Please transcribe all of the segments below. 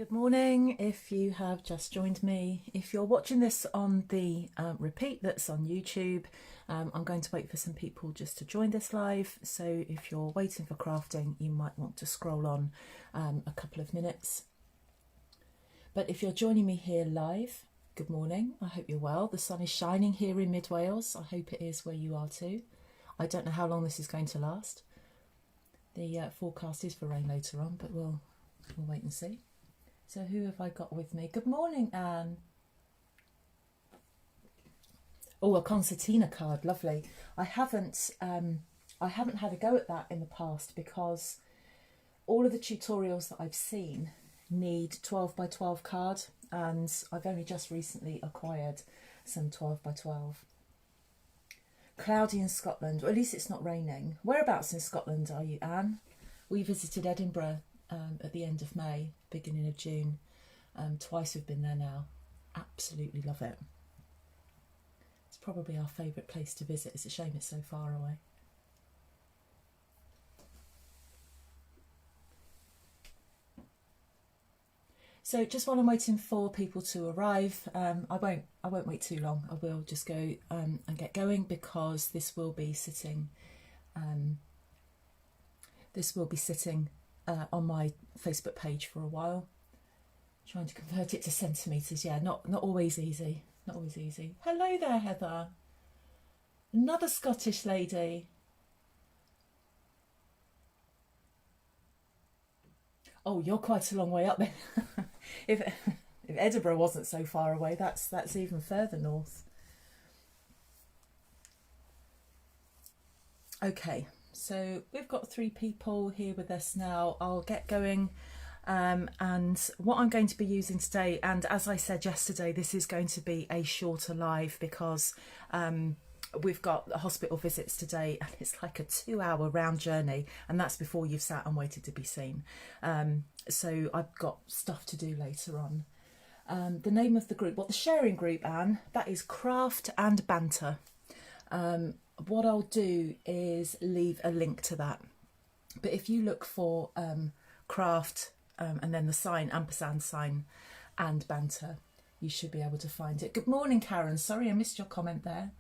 Good morning if you have just joined me. If you're watching this on the repeat that's on YouTube, I'm going to wait for some people just to join this live. So if you're waiting for crafting, you might want to scroll on a couple of minutes. But if you're joining me here live, good morning. I hope you're well. The sun is shining here in mid Wales. I hope it is where you are too. I don't know how long this is going to last. The forecast is for rain later on, but we'll wait and see. So who have I got with me? Good morning, Anne. Oh, a concertina card, lovely. I haven't had a go at that in the past because all of the tutorials that I've seen need 12 by 12 card, and I've only just recently acquired some 12 by 12. Cloudy in Scotland, or at least it's not raining. Whereabouts in Scotland are you, Anne? We visited Edinburgh at the end of May, beginning of June. Twice we've been there now. Absolutely love it. It's probably our favourite place to visit. It's a shame it's so far away. So just while I'm waiting for people to arrive, I won't wait too long. I will just go and get going because this will be sitting on my Facebook page for a while. Trying to convert it to centimetres, yeah, not always easy. Not always easy. Hello there, Heather. Another Scottish lady. Oh, you're quite a long way up then. if Edinburgh wasn't so far away, that's even further north. Okay, so we've got 3 people here with us now. I'll get going. And what I'm going to be using today, and as I said yesterday, this is going to be a shorter live because we've got hospital visits today and it's like a 2-hour round journey, and that's before you've sat and waited to be seen. So I've got stuff to do later on. The name of the group, the sharing group, Anne, that is Craft and Banter. What I'll do is leave a link to that. But if you look for Craft and then the sign, ampersand sign, and Banter, you should be able to find it. Good morning, Karen. Sorry I missed your comment there.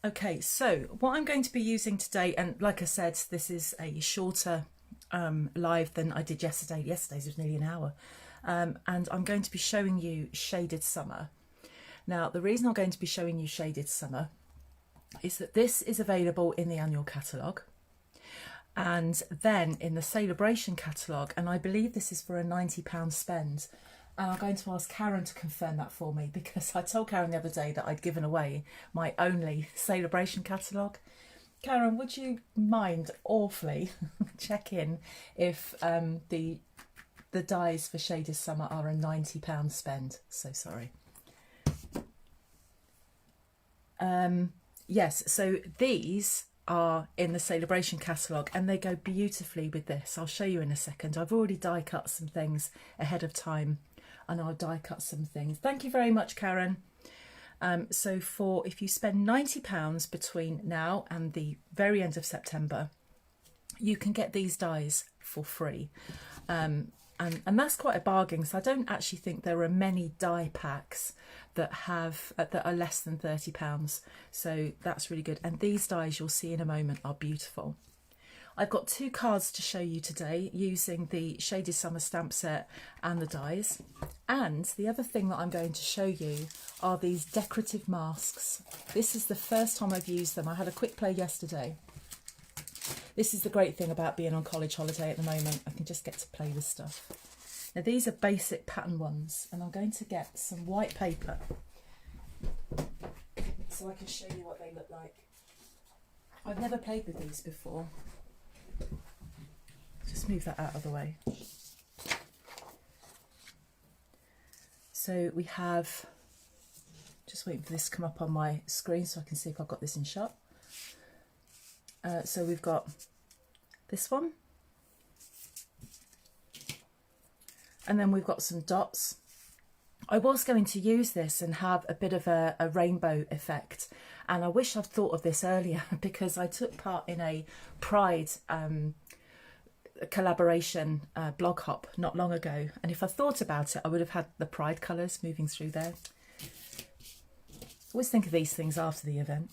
Okay, so what I'm going to be using today, and like I said, this is a shorter live than I did yesterday. Yesterday's was nearly an hour. And I'm going to be showing you Shaded Summer. Now, the reason I'm going to be showing you Shaded Summer is that this is available in the annual catalogue and then in the celebration catalogue, and I believe this is for a £90 spend. And I'm going to ask Karen to confirm that for me because I told Karen the other day that I'd given away my only celebration catalogue. Karen, would you mind awfully check in if the dies for Shaded Summer are a £90 spend? So sorry. Yes, so these are in the celebration catalogue and they go beautifully with this. I'll show you in a second. I've already die cut some things ahead of time and I'll die cut some things. Thank you very much, Karen. So if you spend £90 between now and the very end of September, you can get these dies for free. And that's quite a bargain, so I don't actually think there are many die packs that are less than £30, so that's really good. And these dies you'll see in a moment are beautiful. I've got 2 cards to show you today using the Shaded Summer stamp set and the dies. And the other thing that I'm going to show you are these decorative masks. This is the first time I've used them. I had a quick play yesterday. This is the great thing about being on college holiday at the moment. I can just get to play with stuff. Now these are basic pattern ones, and I'm going to get some white paper so I can show you what they look like. I've never played with these before. Just move that out of the way. So we have, just waiting for this to come up on my screen so I can see if I've got this in shot. So we've got this one, and then we've got some dots. I was going to use this and have a bit of a rainbow effect, and I wish I'd thought of this earlier because I took part in a Pride a collaboration blog hop not long ago, and if I thought about it, I would have had the pride colours moving through there. Always think of these things after the event.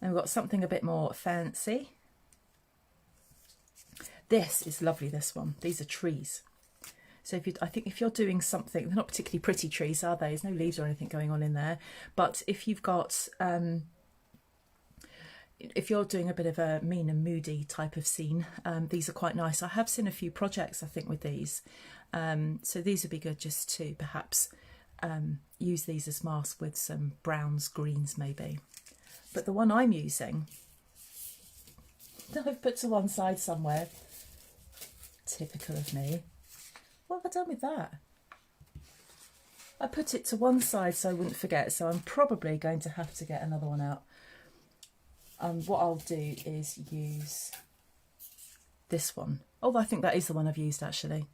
And we've got something a bit more fancy. This is lovely, this one. These are trees. So I think if you're doing something, they're not particularly pretty trees, are they? There's no leaves or anything going on in there. But if you've got, if you're doing a bit of a mean and moody type of scene, these are quite nice. I have seen a few projects, I think, with these. So these would be good just to perhaps use these as masks with some browns, greens maybe. But the one I'm using, that I've put to one side somewhere, typical of me. What have I done with that? I put it to one side so I wouldn't forget, so I'm probably going to have to get another one out. What I'll do is use this one. Oh, I think that is the one I've used actually.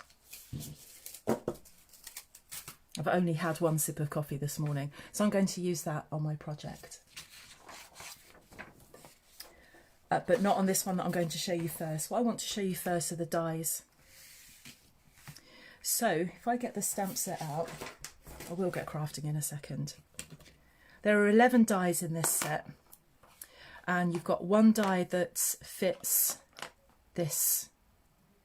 I've only had one sip of coffee this morning, so I'm going to use that on my project. But not on this one that I'm going to show you first. What I want to show you first are the dies. So if I get the stamp set out, I will get crafting in a second. There are 11 dies in this set, and you've got one die that fits this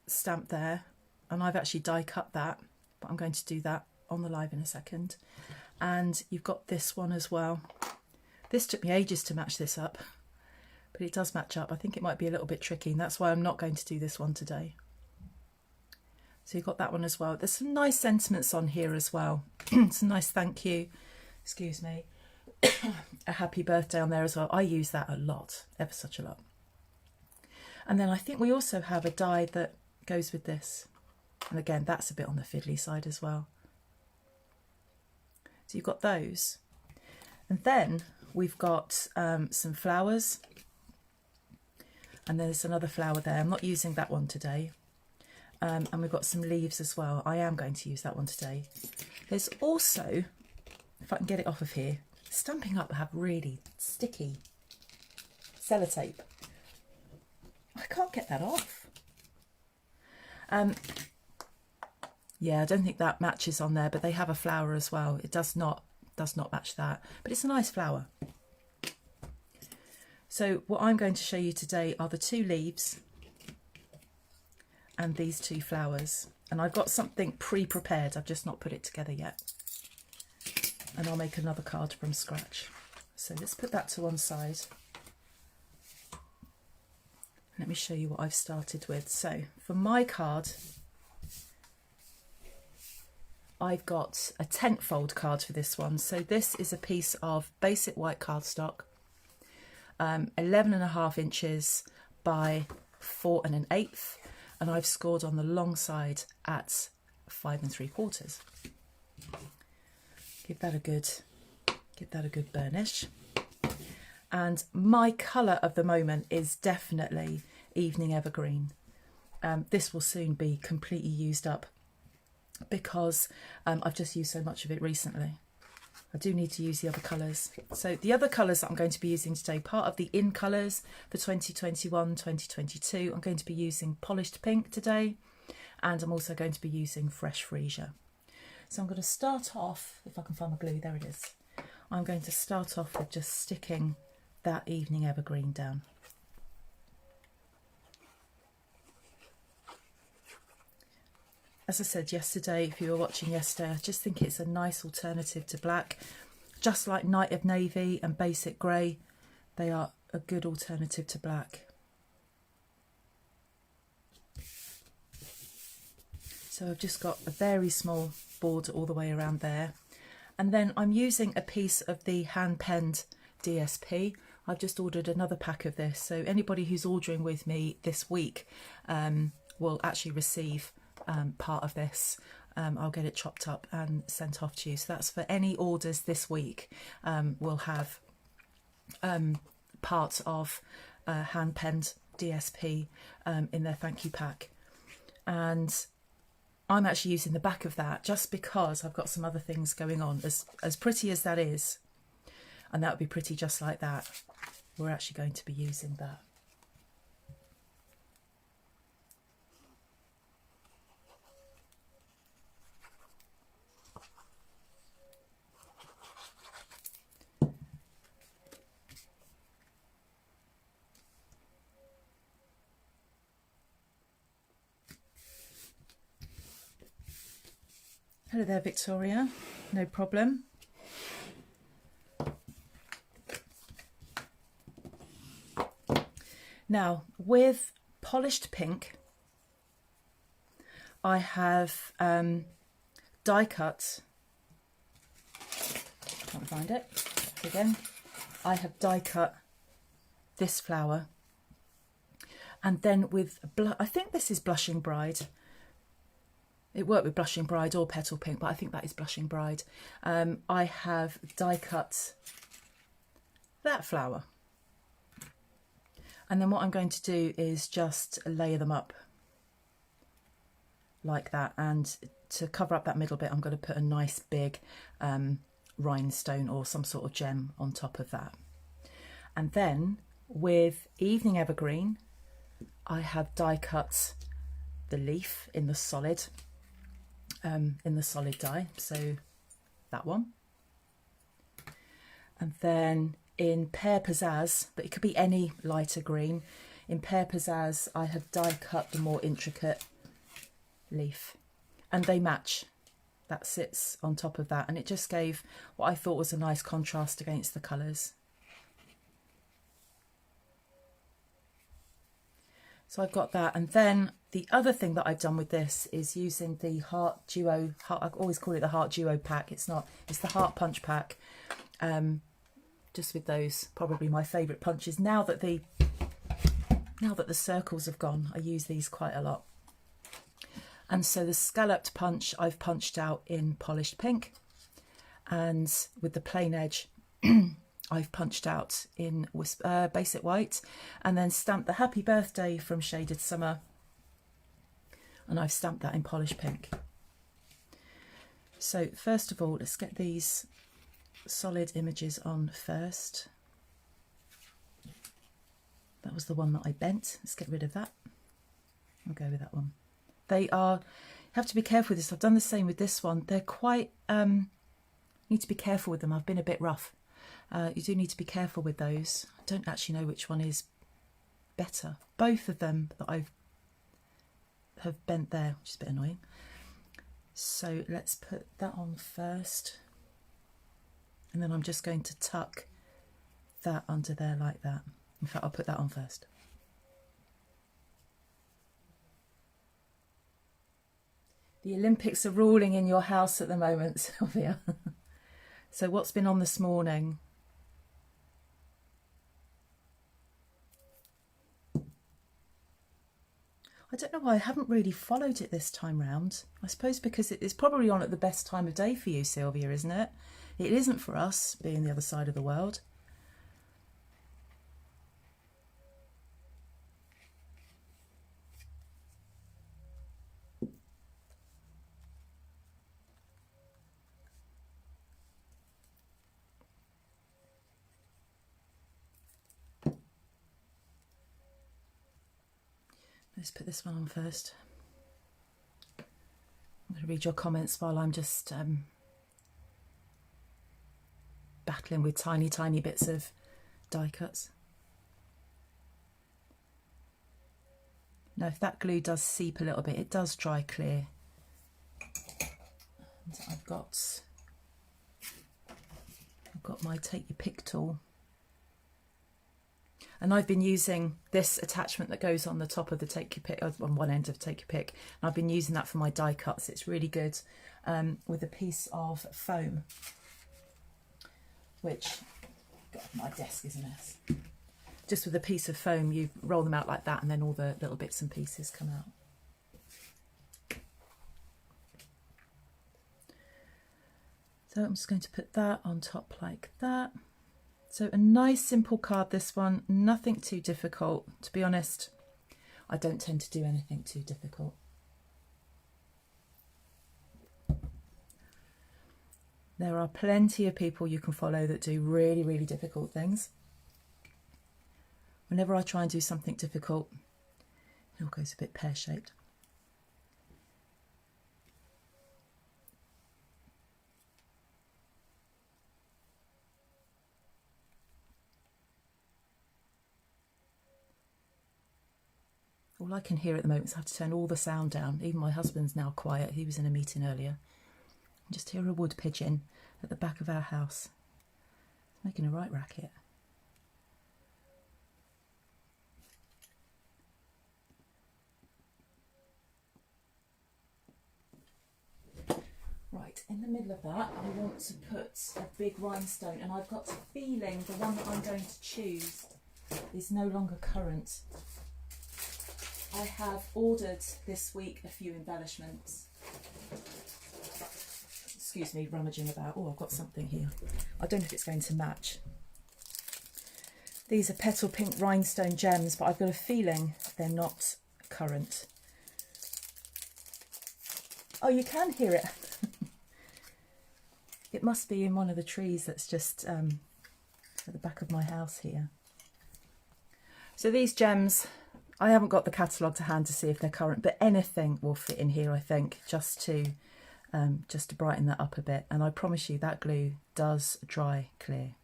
stamp there, and I've actually die cut that, but I'm going to do that on the live in a second. And you've got this one as well. This took me ages to match this up, but it does match up. I think it might be a little bit tricky, and that's why I'm not going to do this one today. So you've got that one as well. There's some nice sentiments on here as well. It's a nice thank you, excuse me, a happy birthday on there as well. I use that a lot, ever such a lot. And then I think we also have a die that goes with this. And again, that's a bit on the fiddly side as well. So you've got those. And then we've got some flowers. And there's another flower there. I'm not using that one today. And we've got some leaves as well. I am going to use that one today. There's also, if I can get it off of here, Stampin' Up have really sticky sellotape. I can't get that off. Yeah, I don't think that matches on there, but they have a flower as well. It does not match that, but it's a nice flower. So what I'm going to show you today are the two leaves and these two flowers. And I've got something pre-prepared, I've just not put it together yet. And I'll make another card from scratch. So let's put that to one side. Let me show you what I've started with. So for my card, I've got a tent fold card for this one. So this is a piece of basic white cardstock, 11.5 inches by 4 1/8, and I've scored on the long side at 5 3/4. Give that a good burnish. And my colour of the moment is definitely Evening Evergreen. This will soon be completely used up because I've just used so much of it recently. I do need to use the other colours. So the other colours that I'm going to be using today, part of the in colours for 2021-2022, I'm going to be using Polished Pink today, and I'm also going to be using Fresh Freesia. So I'm going to start off, if I can find my glue, there it is. I'm going to start off with just sticking that Evening Evergreen down. As I said yesterday, if you were watching yesterday, I just think it's a nice alternative to black. Just like Night of Navy and Basic Grey, they are a good alternative to black. So I've just got a very small border all the way around there. And then I'm using a piece of the hand-penned DSP. I've just ordered another pack of this. So anybody who's ordering with me this week will actually receive part of this. I'll get it chopped up and sent off to you. So that's for any orders this week. We'll have part of hand-penned DSP in their thank you pack. And I'm actually using the back of that just because I've got some other things going on. As pretty as that is, and that would be pretty just like that, we're actually going to be using that. Hello there, Victoria. No problem. Now, with polished pink, I have die cut. Can't find it. Again, I have die cut this flower, and then with I think this is Blushing Bride. It worked with Blushing Bride or Petal Pink, but I think that is Blushing Bride. I have die cut that flower. And then what I'm going to do is just layer them up like that. And to cover up that middle bit, I'm going to put a nice big rhinestone or some sort of gem on top of that. And then with Evening Evergreen, I have die cut the leaf in the solid die, so that one. And then in Pear Pizzazz, but it could be any lighter green, in Pear Pizzazz I have die cut the more intricate leaf, and they match. That sits on top of that, and it just gave what I thought was a nice contrast against the colours. So I've got that, and then the other thing that I've done with this is using the Heart Duo, I always call it the Heart Duo pack, it's not, it's the Heart Punch pack, just with those, probably my favourite punches. Now that the circles have gone, I use these quite a lot. And so the scalloped punch I've punched out in polished pink, and with the plain edge I've punched out in basic white, and then stamped the Happy Birthday from Shaded Summer, and I've stamped that in polished pink. So first of all, let's get these solid images on first. That was the one that I bent. Let's get rid of that. I'll go with that one. They are, you have to be careful with this. I've done the same with this one. They're quite, need to be careful with them. I've been a bit rough. You do need to be careful with those. I don't actually know which one is better. Both of them that I have bent there, which is a bit annoying. So let's put that on first. And then I'm just going to tuck that under there like that. In fact, I'll put that on first. The Olympics are ruling in your house at the moment, Sylvia. So what's been on this morning? I don't know why I haven't really followed it this time round. I suppose because it's probably on at the best time of day for you, Sylvia, isn't it? It isn't for us, being the other side of the world. Let's put this one on first. I'm going to read your comments while I'm just battling with tiny, tiny bits of die cuts. Now, if that glue does seep a little bit, it does dry clear. And I've got my Take Your Pick tool. And I've been using this attachment that goes on the top of the Take Your Pick, on one end of Take Your Pick. And I've been using that for my die cuts. It's really good with a piece of foam, which, God, my desk is a mess. Just with a piece of foam, you roll them out like that, and then all the little bits and pieces come out. So I'm just going to put that on top like that. So a nice simple card, this one, nothing too difficult. To be honest, I don't tend to do anything too difficult. There are plenty of people you can follow that do really, really difficult things. Whenever I try and do something difficult, it all goes a bit pear-shaped. All I can hear at the moment is I have to turn all the sound down. Even my husband's now quiet. He was in a meeting earlier. Just hear a wood pigeon at the back of our house. It's making a right racket. Right, in the middle of that, I want to put a big rhinestone, and I've got a feeling the one that I'm going to choose is no longer current. I have ordered this week a few embellishments. Excuse me, rummaging about. Oh, I've got something here. I don't know if it's going to match. These are petal pink rhinestone gems, but I've got a feeling they're not current. Oh, you can hear it. It must be in one of the trees that's just at the back of my house here. So these gems, I haven't got the catalogue to hand to see if they're current, but anything will fit in here, I think, just to brighten that up a bit. And I promise you that glue does dry clear.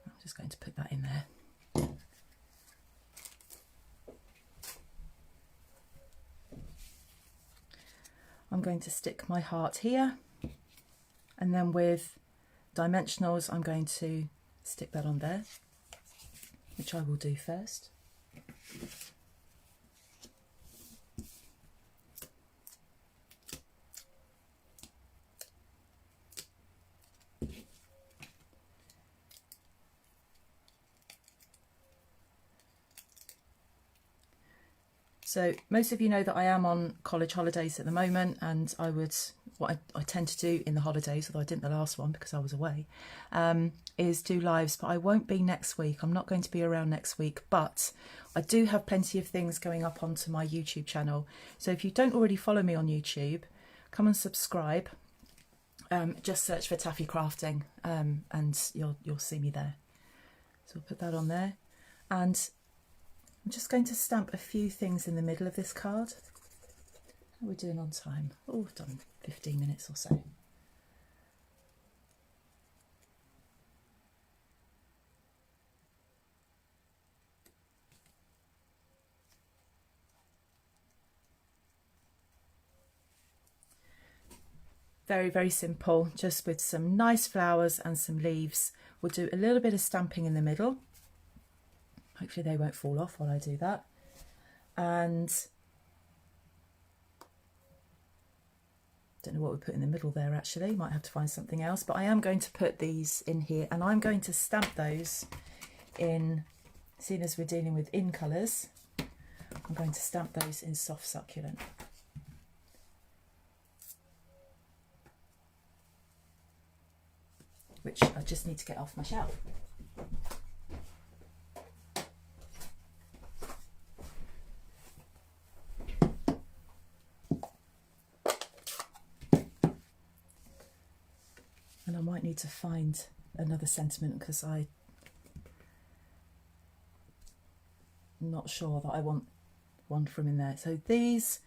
I'm just going to put that in there. I'm going to stick my heart here, and then with dimensionals I'm going to stick that on there, which I will do first. So most of you know that I am on college holidays at the moment, and what I tend to do in the holidays, although I didn't the last one because I was away, is do lives, but I won't be next week. I'm not going to be around next week, but I do have plenty of things going up onto my YouTube channel. So if you don't already follow me on YouTube, come and subscribe. Just search for Taffy Crafting, and you'll see me there. So we'll put that on there, and I'm just going to stamp a few things in the middle of this card. How are we doing on time? Oh, we've done 15 minutes or so. Very, very simple, just with some nice flowers and some leaves. We'll do a little bit of stamping in the middle. Hopefully they won't fall off while I do that. And don't know what we put in the middle there actually, might have to find something else, but I am going to put these in here, and I'm going to stamp those in, seeing as we're dealing with in colours, I'm going to stamp those in soft succulent. Which I just need to get off my shelf. And I might need to find another sentiment because I'm not sure that I want one from in there. So these,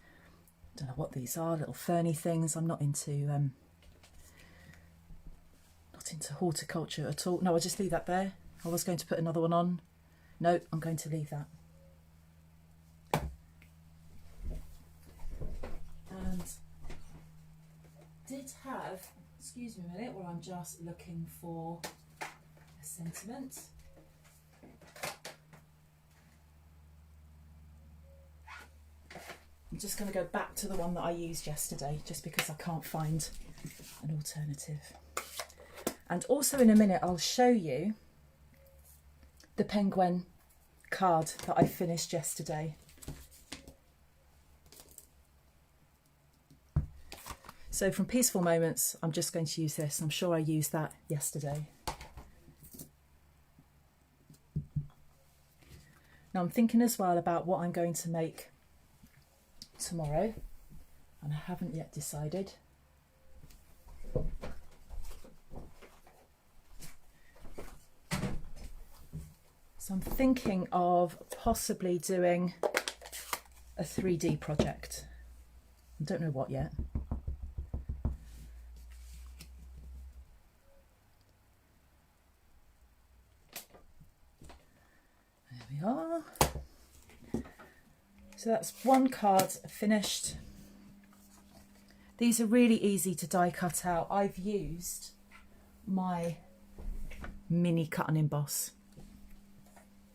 I don't know what these are, little ferny things. I'm not into horticulture at all. No, I'll just leave that there. I was going to put another one on. No, I'm going to leave that. And did have, excuse me a minute, while I'm just looking for a sentiment. I'm just going to go back to the one that I used yesterday, just because I can't find an alternative. And also in a minute I'll show you the penguin card that I finished yesterday. So from Peaceful Moments, I'm just going to use this. I'm sure I used that yesterday. Now I'm thinking as well about what I'm going to make tomorrow, and I haven't yet decided. So I'm thinking of possibly doing a 3D project. I don't know what yet. There we are. So that's one card finished. These are really easy to die cut out. I've used my mini cut and emboss.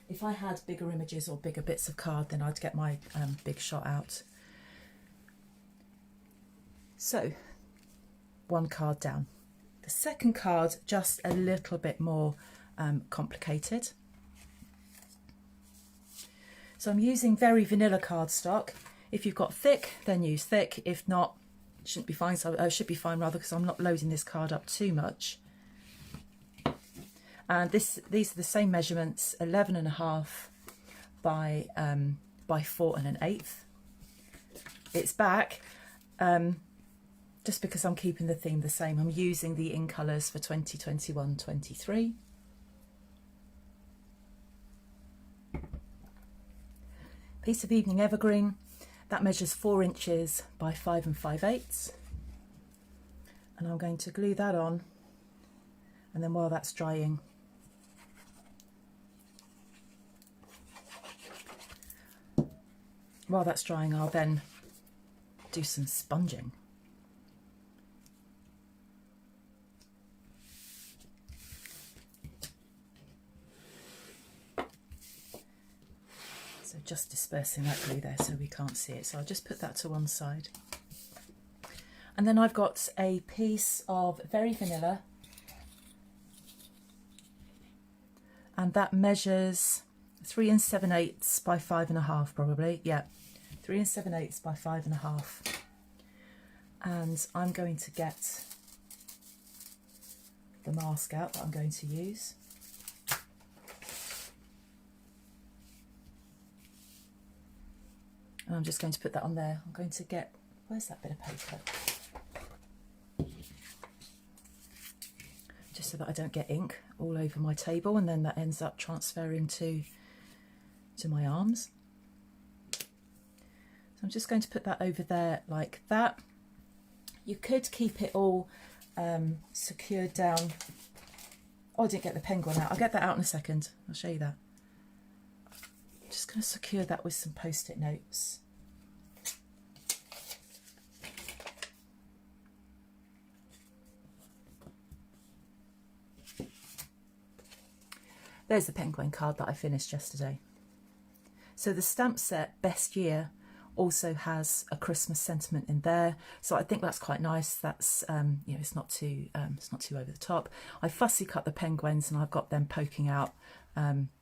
If I had bigger images or bigger bits of card, then I'd get my big shot out. So, one card down. The second card, just a little bit more complicated. So I'm using very vanilla cardstock. If you've got thick, then use thick. If not, shouldn't be fine. So should be fine rather, because I'm not loading this card up too much. And these are the same measurements: 11.5 by 4 1/8. It's back. Just because I'm keeping the theme the same, I'm using the in colours for 2021-23. Piece of evening evergreen, that measures 4 inches by 5 5/8. And I'm going to glue that on, and then while that's drying, I'll then do some sponging. So just dispersing that glue there so we can't see it. So I'll just put that to one side. And then I've got a piece of very vanilla, and that measures 3 7/8 by 5 1/2 probably. Yeah, 3 7/8 by 5 1/2. And I'm going to get the mask out that I'm going to use. And I'm just going to put that on there. I'm going to get, where's that bit of paper? Just so that I don't get ink all over my table, and then that ends up transferring to my arms. So I'm just going to put that over there like that. You could keep it all secured down. Oh, I didn't get the penguin out. I'll get that out in a second. I'll show you that. Just going to secure that with some post-it notes. There's the penguin card that I finished yesterday. So the stamp set Best Year also has a Christmas sentiment in there, so I think that's quite nice. That's you know, it's not too over the top. I fussy cut the penguins, and I've got them poking out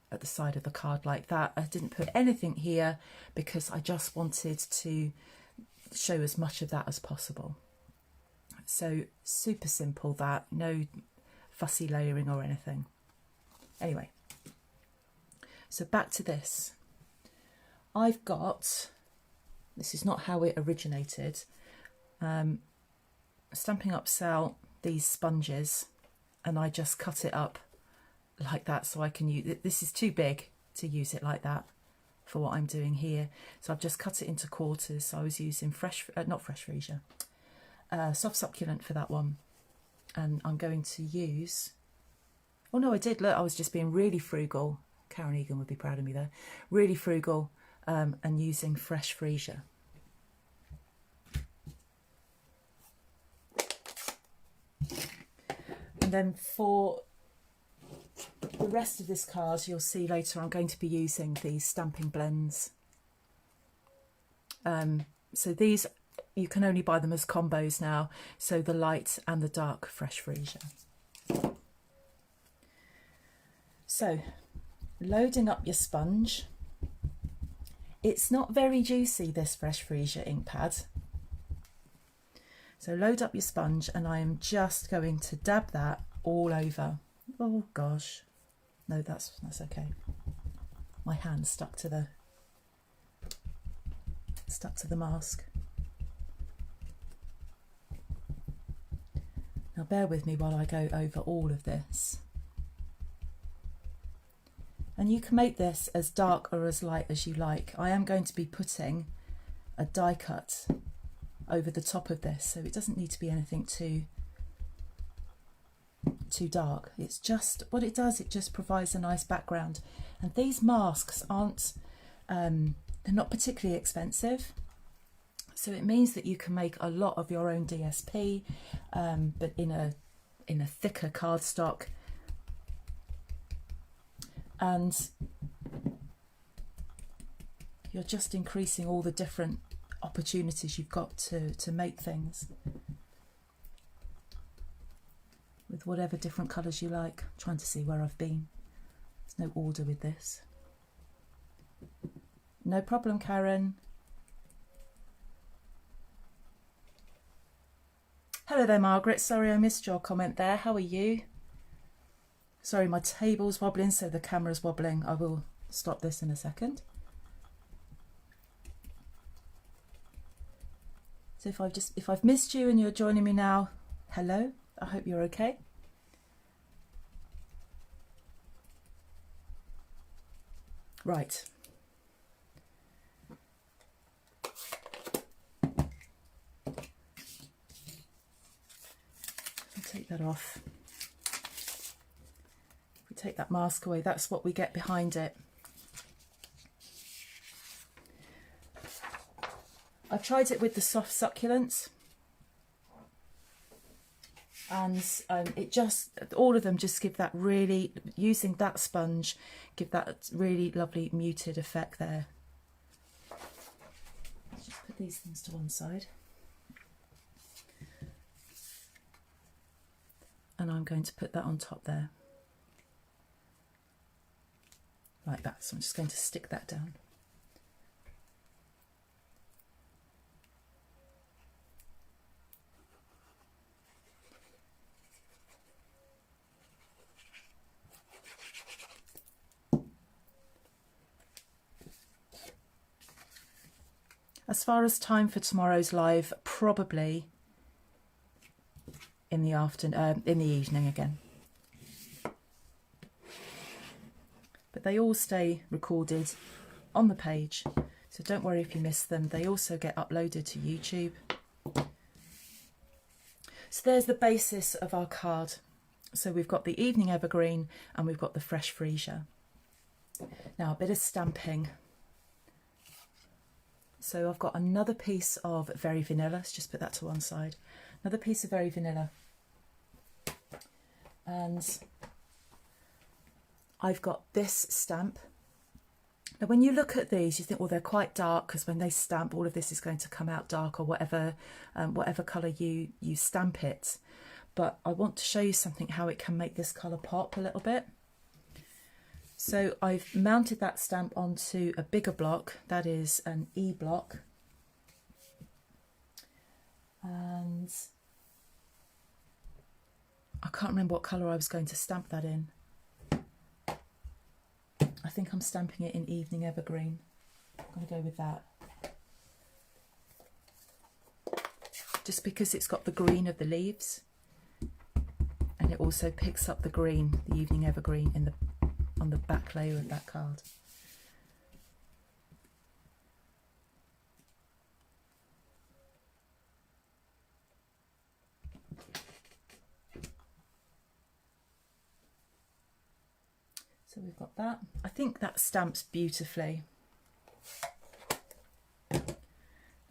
at the side of the card like that. I didn't put anything here because I just wanted to show as much of that as possible. So super simple, that, no fussy layering or anything. Anyway, so back to this. I've got, this is not how it originated, Stampin' Up! Sell these sponges, and I just cut it up like that so I can use it. This is too big to use it like that for what I'm doing here, so I've just cut it into quarters. So I was using not fresh freesia, soft succulent for that one, and I'm going to use, oh no, I did, look, I was just being really frugal. Karen Egan would be proud of me there. Really frugal, and using fresh freesia. And then for the rest of this card, you'll see later, I'm going to be using these stamping blends. So these, you can only buy them as combos now, so the light and the dark fresh freesia. So, loading up your sponge. It's not very juicy, this fresh freesia ink pad. So load up your sponge, and I am just going to dab that all over. Oh gosh, no, that's okay. My hand stuck to the mask. Now bear with me while I go over all of this. And you can make this as dark or as light as you like. I am going to be putting a die cut over the top of this, so it doesn't need to be anything too dark. It's just, what it does, it just provides a nice background. And these masks aren't, they're not particularly expensive. So it means that you can make a lot of your own DSP, but in a thicker cardstock. And you're just increasing all the different opportunities you've got to make things with whatever different colours you like. I'm trying to see where I've been. There's no order with this. No problem, Karen. Hello there, Margaret. Sorry I missed your comment there. How are you? Sorry, my table's wobbling, so the camera's wobbling. I will stop this in a second. So if I've missed you and you're joining me now, hello. I hope you're okay. Right. Take that off. If we take that mask away, that's what we get behind it. I've tried it with the soft succulents, and it just, all of them just give that really, using that sponge, give that really lovely muted effect there. Let's just put these things to one side. And I'm going to put that on top there, like that. So I'm just going to stick that down. As far as time for tomorrow's live, probably in the afternoon, in the evening again. But they all stay recorded on the page, so don't worry if you miss them. They also get uploaded to YouTube. So there's the basis of our card. So we've got the Evening Evergreen and we've got the Fresh Freesia. Now a bit of stamping. So I've got another piece of Very Vanilla. Let's just put that to one side. Another piece of Very Vanilla. And I've got this stamp. Now when you look at these, you think, well, they're quite dark, because when they stamp, all of this is going to come out dark, or whatever colour you stamp it. But I want to show you something, how it can make this colour pop a little bit. So I've mounted that stamp onto a bigger block, that is an E block. And I can't remember what colour I was going to stamp that in. I think I'm stamping it in Evening Evergreen. I'm going to go with that. Just because it's got the green of the leaves, and it also picks up the green, the Evening Evergreen, on the back layer of that card. So we've got that. I think that stamps beautifully. Now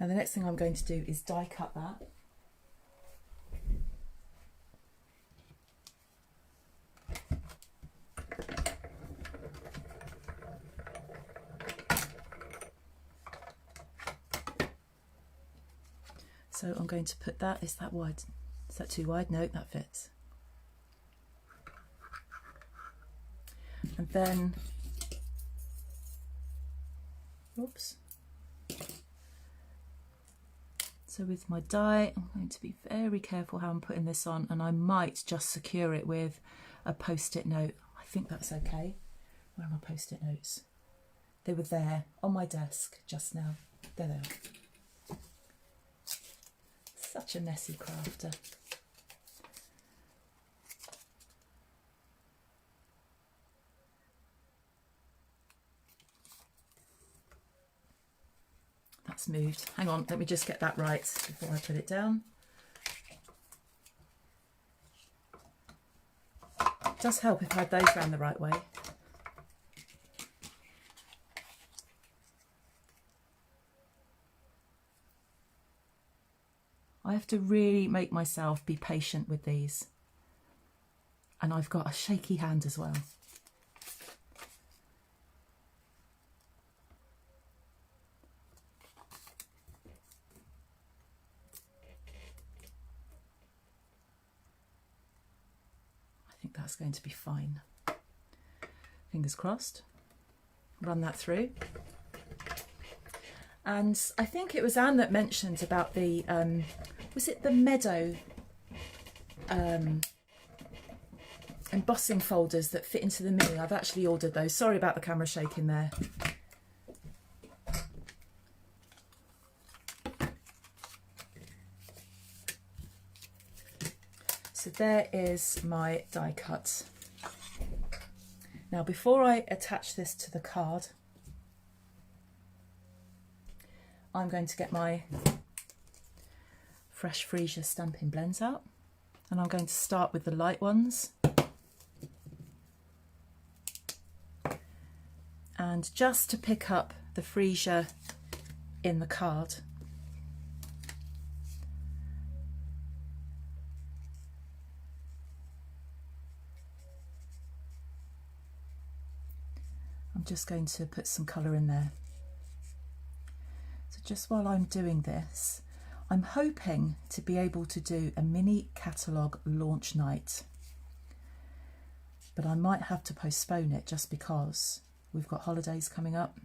the next thing I'm going to do is die cut that. So I'm going to put that, is that wide? Is that too wide? No, that fits. And then, oops. So with my die, I'm going to be very careful how I'm putting this on, and I might just secure it with a post-it note. I think that's okay. Where are my post-it notes? They were there on my desk just now. There they are. Such a messy crafter. That's moved. Hang on, let me just get that right before I put it down. It does help if I had those round the right way. I have to really make myself be patient with these. And I've got a shaky hand as well. I think that's going to be fine. Fingers crossed. Run that through. And I think it was Anne that mentioned about the, was it the Meadow embossing folders that fit into the mini? I've actually ordered those. Sorry about the camera shaking there. So there is my die cut. Now before I attach this to the card, I'm going to get my Fresh Freesia stamping blends out, and I'm going to start with the light ones. And just to pick up the freesia in the card, I'm just going to put some colour in there. So just while I'm doing this, I'm hoping to be able to do a mini catalogue launch night, but I might have to postpone it just because we've got holidays coming up.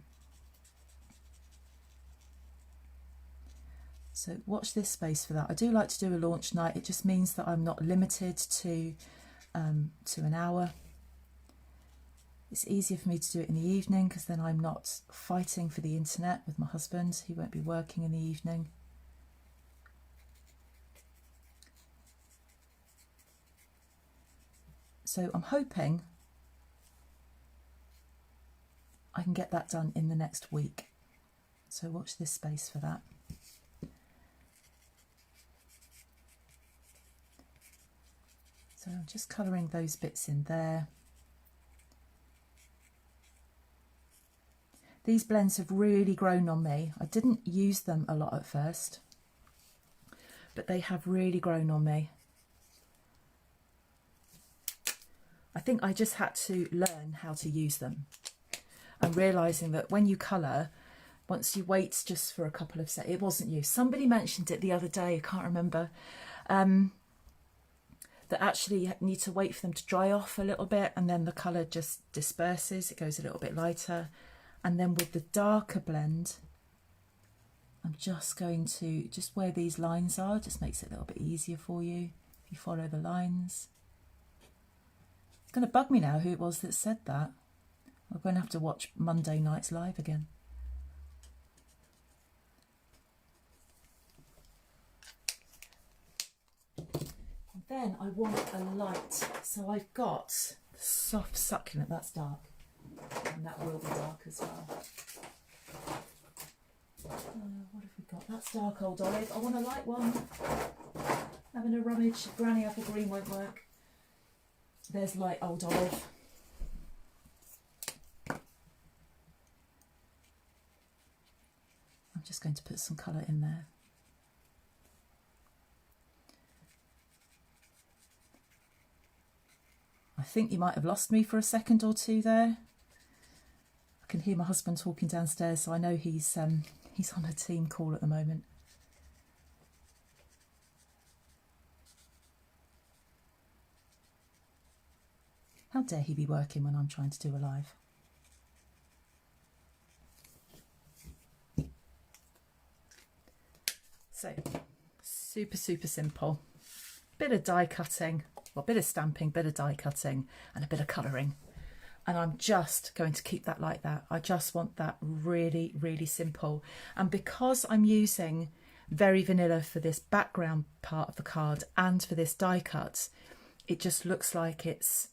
So watch this space for that. I do like to do a launch night. It just means that I'm not limited to an hour. It's easier for me to do it in the evening because then I'm not fighting for the internet with my husband. He won't be working in the evening. So I'm hoping I can get that done in the next week. So watch this space for that. So I'm just colouring those bits in there. These blends have really grown on me. I didn't use them a lot at first, but they have really grown on me. I think I just had to learn how to use them, and realising that when you colour, once you wait just for a couple of seconds, it wasn't you. Somebody mentioned it the other day, I can't remember, that actually you need to wait for them to dry off a little bit and then the colour just disperses, it goes a little bit lighter. And then with the darker blend, I'm just going to, just where these lines are, just makes it a little bit easier for you if you follow the lines. It's going to bug me now who it was that said that. We're going to have to watch Monday night's live again. And then I want a light. So I've got the soft succulent, that's dark. And that will be dark as well. What have we got? That's dark old olive. I want a light one. Having a rummage. Granny apple green won't work. There's light old olive. I'm just going to put some colour in there. I think you might have lost me for a second or two there. I can hear my husband talking downstairs, so I know he's on a team call at the moment. How dare he be working when I'm trying to do a live? So, super simple. Bit of die cutting, well, bit of stamping, bit of die cutting, and a bit of colouring. And I'm just going to keep that like that. I just want that really, really simple. And because I'm using Very Vanilla for this background part of the card and for this die cut, it just looks like it's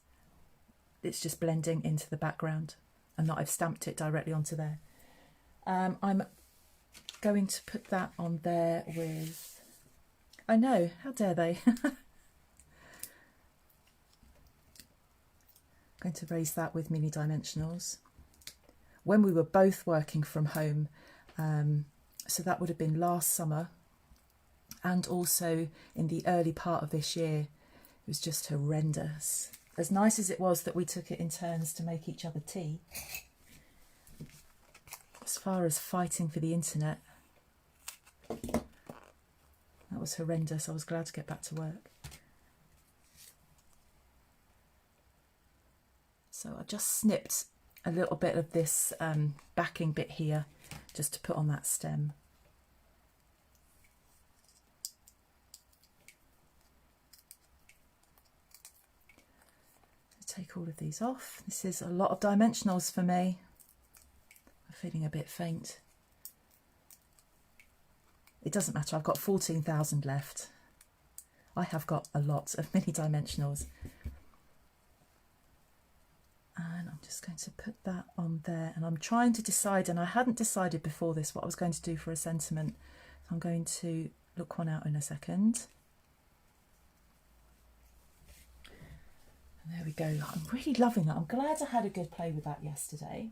just blending into the background and not I've stamped it directly onto there. I'm going to put that on there with, I know, how dare they? Going to raise that with mini dimensionals. When we were both working from home, so that would have been last summer, and also in the early part of this year. It was just horrendous. As nice as it was that we took it in turns to make each other tea, as far as fighting for the internet, that was horrendous. I was glad to get back to work. So I just snipped a little bit of this backing bit here just to put on that stem. Take all of these off. This is a lot of dimensionals for me. I'm feeling a bit faint. It doesn't matter, I've got 14,000 left. I have got a lot of mini dimensionals. And I'm just going to put that on there, and I'm trying to decide, and I hadn't decided before this what I was going to do for a sentiment. So I'm going to look one out in a second. And there we go. I'm really loving that. I'm glad I had a good play with that yesterday.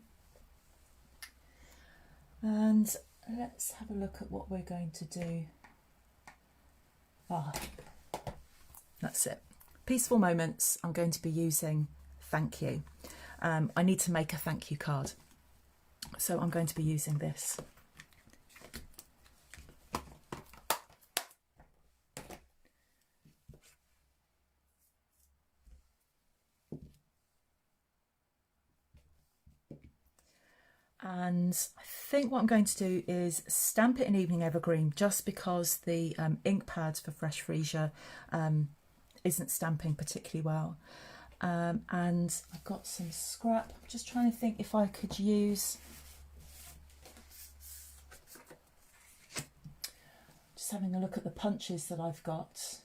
And let's have a look at what we're going to do. That's it. Peaceful moments. I'm going to be using thank you. I need to make a thank you card, so I'm going to be using this. And I think what I'm going to do is stamp it in Evening Evergreen, just because the ink pad for Fresh Freesia isn't stamping particularly well. And I've got some scrap. I'm just trying to think if I could use, just having a look at the punches that I've got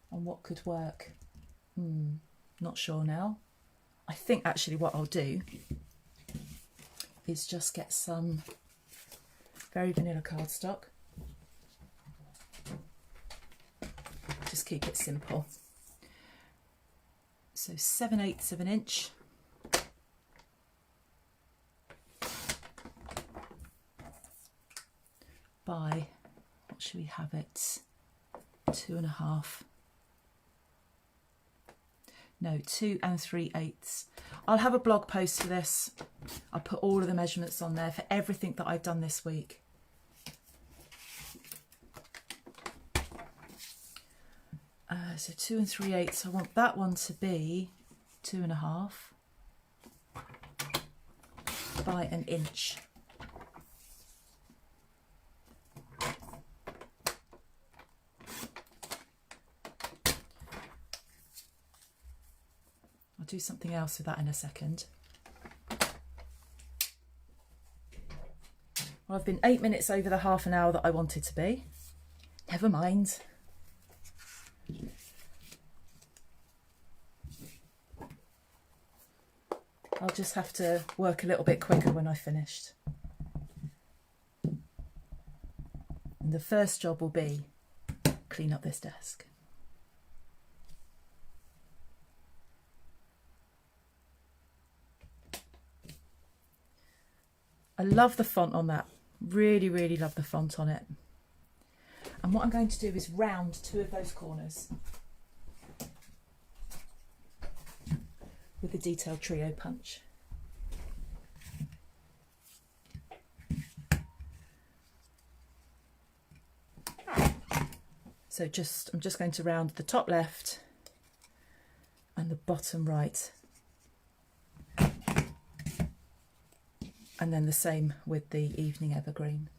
and what could work. Not sure now. I think actually what I'll do is just get some very vanilla cardstock. Just keep it simple. So 7/8 of an inch by, what should we have it, 2.5. No, 2 3/8. I'll have a blog post for this. I'll put all of the measurements on there for everything that I've done this week. So 2 3/8. I want that one to be 2.5 by 1 inch. I'll do something else with that in a second. Well, I've been 8 minutes over the half an hour that I wanted to be. Never mind. I'll just have to work a little bit quicker when I've finished. And the first job will be clean up this desk. I love the font on that. Really, really love the font on it. And what I'm going to do is round 2 of those corners with the detailed trio punch. So I'm just going to round the top left and the bottom right. And then the same with the Evening Evergreen.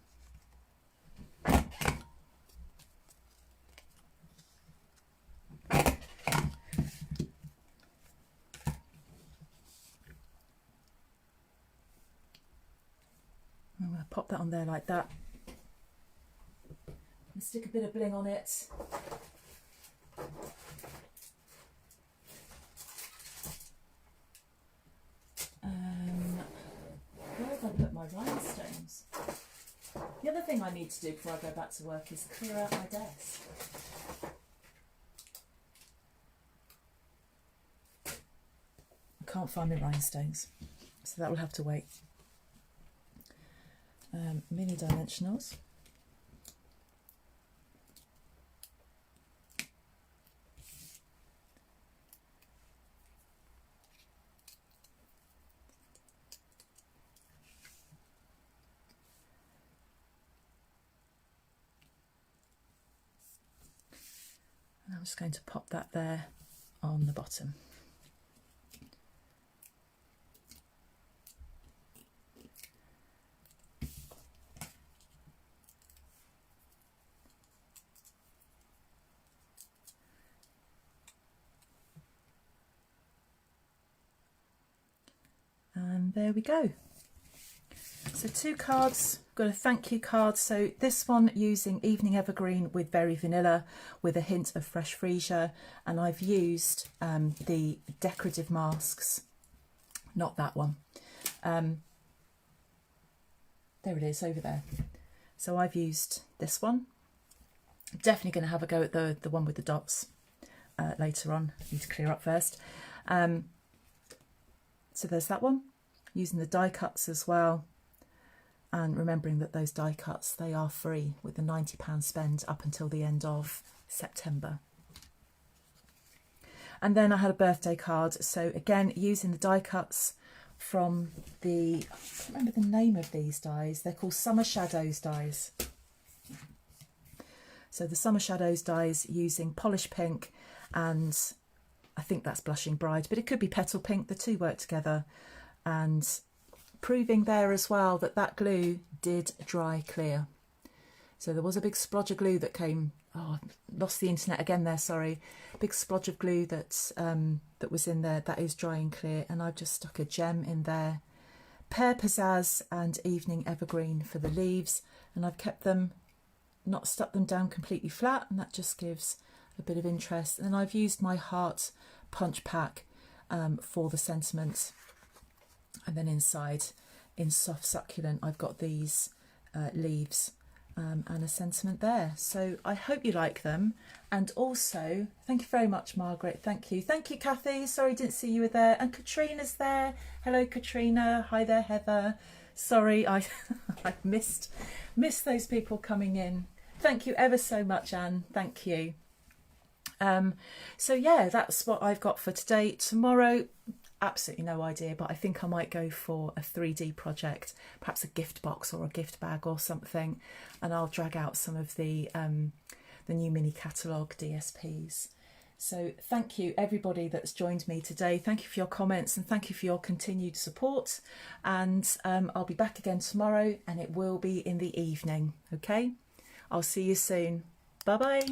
I'm going to pop that on there like that and stick a bit of bling on it. Where have I put my rhinestones? The other thing I need to do before I go back to work is clear out my desk. I can't find my rhinestones, so that will have to wait. Mini dimensionals. I'm just going to pop that there on the bottom. And there we go. So 2 cards, got a thank you card. So this one using Evening Evergreen with Very Vanilla with a hint of fresh freesia. And I've used the Decorative Masks, not that one. There it is over there. So I've used this one. I'm definitely going to have a go at the one with the dots later on. I need to clear up first. So there's that one, using the die cuts as well. And remembering that those die cuts, they are free with the £90 spend up until the end of September. And then I had a birthday card. So again, using the die cuts from the, I can't remember the name of these dies. They're called Summer Shadows dies. So the Summer Shadows dies using Polish Pink, and I think that's Blushing Bride, but it could be Petal Pink. The two work together, and proving there as well that that glue did dry clear. So there was a big splodge of glue that came, oh, lost the internet again there, sorry. Big splodge of glue that was in there, that is drying clear, and I've just stuck a gem in there. Pear Pizzazz and Evening Evergreen for the leaves, and I've kept them, not stuck them down completely flat, and that just gives a bit of interest. And then I've used my heart punch pack for the sentiment. And then inside, in soft succulent, I've got these leaves and a sentiment there. So I hope you like them. And also, thank you very much, Margaret. Thank you. Thank you, Kathy. Sorry, didn't see you were there. And Katrina's there. Hello, Katrina. Hi there, Heather. Sorry, I missed those people coming in. Thank you ever so much, Anne. Thank you. So yeah, that's what I've got for today. Tomorrow, absolutely no idea, but I think I might go for a 3D project, perhaps a gift box or a gift bag or something, and I'll drag out some of the new mini catalogue DSPs. So thank you everybody that's joined me today. Thank you for your comments and thank you for your continued support, and I'll be back again tomorrow, and it will be in the evening. Okay, I'll see you soon. Bye bye.